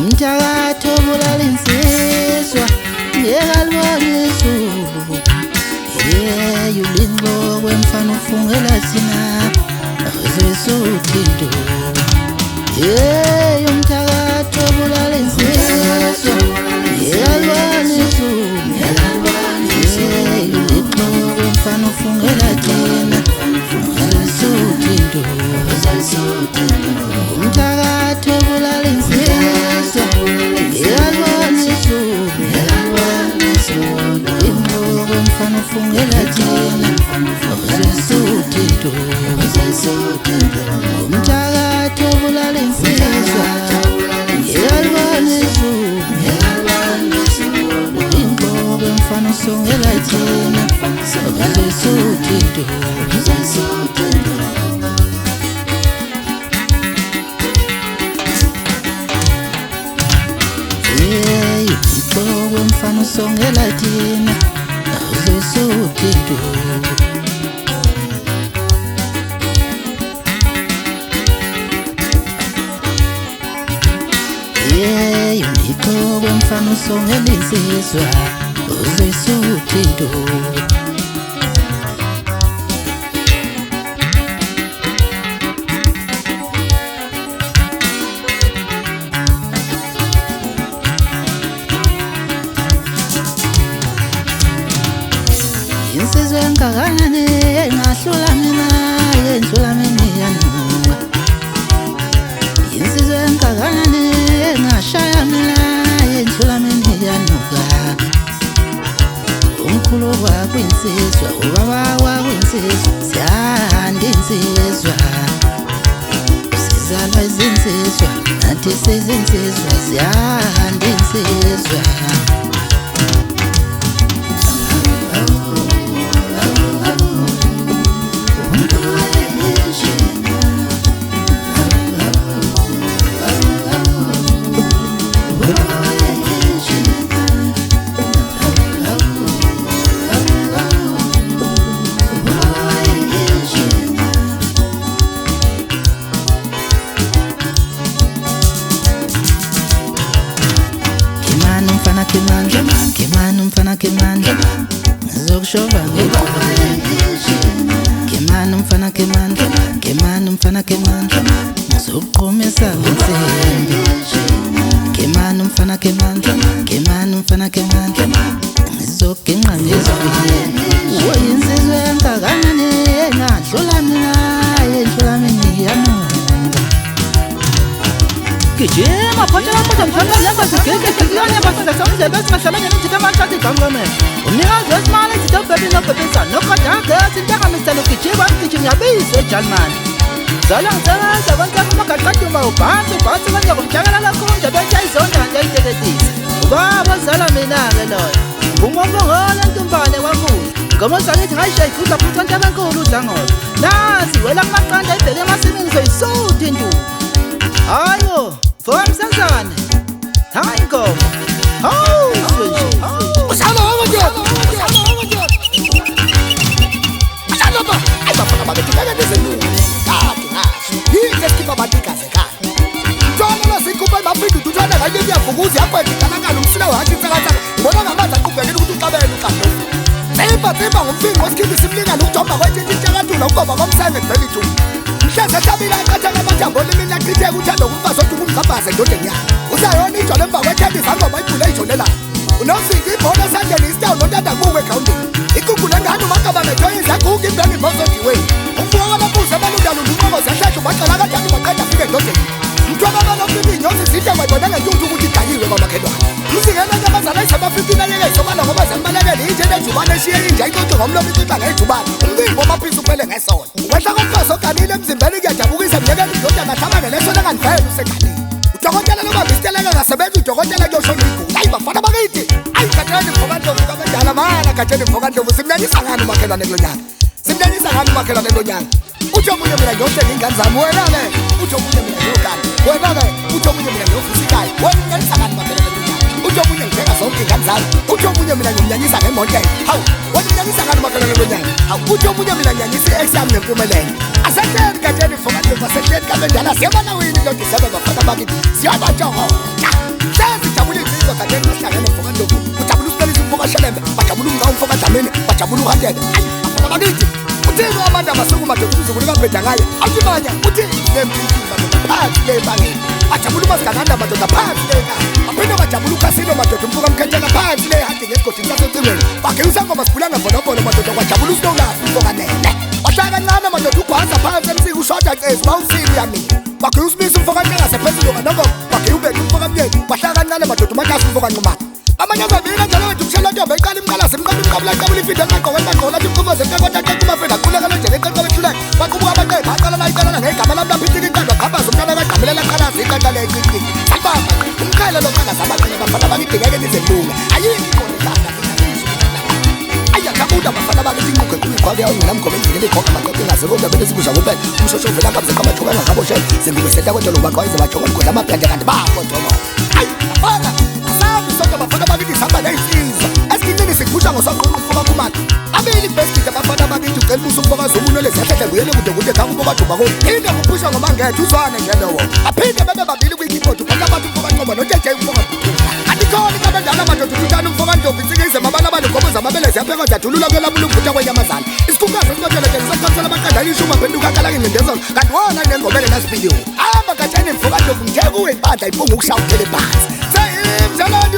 umthakathi obulala insizwa ngekalibona izulu ulinqoko emfana ufungela thina uzesuthinto umthakathi obulala insizwa ngekalibona izulu ulinqoko emfana ufungela thina uzesuthinto umthakathi obulala insizwa ngekalibona izulu ulinqoko emfana ufungela thina uzesuthinto umthakathi obulala insizwa ngekalibona izulu ulinqoko emfana ufungela thina uzesuthinto ulinqoko emfana ufungela thina uzesuthinto ulinqoko emfana ufungela insizwa uzesuthinto insizwa engakanani engahlula mina yendlula mina iyanuma insizwa engakanani engashaya mina yendlula mina iyanuka umkhulu wakwinsizwa ubaba wakwinsizwa siyahanda insizwa sizalwa izinsizwa nathi sizinsizwa siyahanda insizwa Kemani ngizokushova Kemani mfana Kemani ngizokuqhumisa ngensimbi Kemani mfana ngizokugenqa ngezibili insizwa engakanani engadlula mina yendlula mina iyanunga Gijima photela manje mthanda langa sigeke kuyane bafunda sonke bese ngahlabanye nithi amathathu gamgame umnikazi wesimali sithi ubebe nobebesa nokadaka sintaka Mr. Gijima sithi ngiyabiza eJalimani zala ngisebenza konke amagaqaduma ubhansi kanye kumhlakala lakho nje bethe izonda nje iteketisi ubaba zala mina ke loyo umongongole ntumbane wakuyo ngoba sanithi hayishay kudla futhi abantu abankulu udlangola nasi wela kumaqanda ibheke emasimini soyisuthi intuba ayo Formsazane, hayi ngoba, hawu nje, usalo wonke, usalo ba, ayibafana babetheka nezenungu, kathi ngasho, yini sikiba batikaze kahle, ntwana lasikupha mafiki tuthanda kanye kuyavukuza yakwenza kanakala umsila wakhe insakatha, ngibona ngamanzi aqubhekile ukuthi uqabele uqando. Seyibhathimba ngomfinqo osikhibi simlingana ukujomba kwethinta intsakathulo ugoba komsenge ngivela ijumu. Mhleze tabila aqathaka amathambo limini aqitheka uthando kumfazi oduka umgabhaze endodeni yakhe. Usayona ijolo emva kwekhedi izangoma ibhule ijolela. Unosinki ibhola esandleni isitawu nontanda kuwe egrawundini. Igugu lengane umagabane joyinza gugu imbenge imozodiwe. Umfuwa wamabuza abalundalunda unqobo zahlahla ubaqala kanjani baqeda afike endodeni. Mthwaba balombibi inyosi zidla wayibona ngentuthu ukuthi idayiwe kwamakhelwane. Mzingela nyamazana isabafitini ayeke isobala ngoba zembalekele ijele ejubane eshiye inja ixoxe ngomlomo ixoxa ngejubane. Umbimbo amaphisi uphele ngesona. Wehla komfazi oganile emzimbeni kuyajabukisa mnyekela indodana ahlabane lesona kanivele useganile. Udokotela lobambisiteleka ngasebenza udokotela kuyoshona igula. Hayi bafana bakithi. Ayi gatheni mvokandlovu kabendala mana gatheni mvokandlovu simnyanisa ngani umakhelwane kulonyaka. Simnyanisa ngani umakhelwane kulonyaka. Uthi omunye mina ngiyothenga ingane zami wena-ke. Uthi omunye mina ngiyogana. Wena-ke uthi omunye mina ngiyofusikayo. Wena ungenisa ngani umakhelwane kulonyaka. Uthi omunye ngithenga zonke ingane zami. Uthi omunye mina ngimnyanyisa ngemodlela. Hawu wena unyanyisa ngani umakhelwane kulonyaka. Hawu uthi omunye mina ngiyanyisa i-ex yami ngempumelelo. Asehleni gatheni mvokandlovu asehleni kabendala siyabona wini lo December bafana bakithi. Siyabatshokotha. sezijabule insizwa kadeni basihlangene mfoka Ndlovu ujabula uStelisa umfoka Shelembe bajabula umnqa umfoka Dlamini bajabula uHandebe bafana bakithi uthini abantu abasuku madoda umzukulu kaBheda ngaye awutimanya uthini lempilo madoda phansi le bangeni bajabula uMasikandanda madoda phansi le baphinde bajabula uKasilo madoda umfoka Mkhethela phansi le hande ngesigodini sasocingweni bagewisa ngoma sibulanga mfonofono madoda kwajabula uSnowlazi umfoka Nene wahlala kancane madoda ugwaza phansi emsika ushoda cezi bawusini yami bagewisa uSibisi umfoka Ntengase phezulu kanoko bagewisa uBheki umfoka Mnyeni wahlala kancane madoda uMatasa umfoka Nxumalo amanye amabili kanjalo wethu kushela ntombe iqala imqala simqala imqabula iqabula ifide eqaqoka eqaqola athi mkhomoze eqaqota eqaquma aquleka nje eqaqola ethulayo baqubuka abaqeba aqala la iqala ngegama lami laphitika iqanda qabaza umntana kaqamelela qalazi iqaqala eqinqini sababa umqala lo qala sabaqina bafana bakidingeke nizelunga ayikho iqanda aya kabuda bafana bakitinquke kuyiqhwala yawo endleleni ekhokha amaqoqo ingaze kodwa bele sibuza kuphela umshosho uvela ngabe seqhamathuka ngakaboshela sengibeseta kwentolo baqwayize bajonga umgodi amapende kanti bafotono ayi bafana sonke bafana bakithi sihamba ney'nsizwa esikincini sikhusha ngosonqulu umfoka Khumalo abeli besithi abafana bakithi ucela ubusa umfoka Zobunyo leziyahlehla nguyele kude kude khanga umfoka Duba phinde kuphusha ngomangethe uzwane njenowo aphinde bebe babili kwi-keyboard ubhala abantu umfoka Ncoma nojeje umfoka Bhuthula andikhoni kabendala madoda ututana umfoka Ndlovu insikizema abantu abanenkomo zamabele ziyaphekwa ziyadulula kwelabula umvutha kwenyamazana isikhungazi esilotelekele sakhanisela amaqanda ishuma aphenduka akala ingcindezelo kanti wona nengomele nasipiliwe ahamba gatsheni mfoka Ndlovu ngeke uwe impandla ipunga ukushaya uphele phansi seyimdlalandi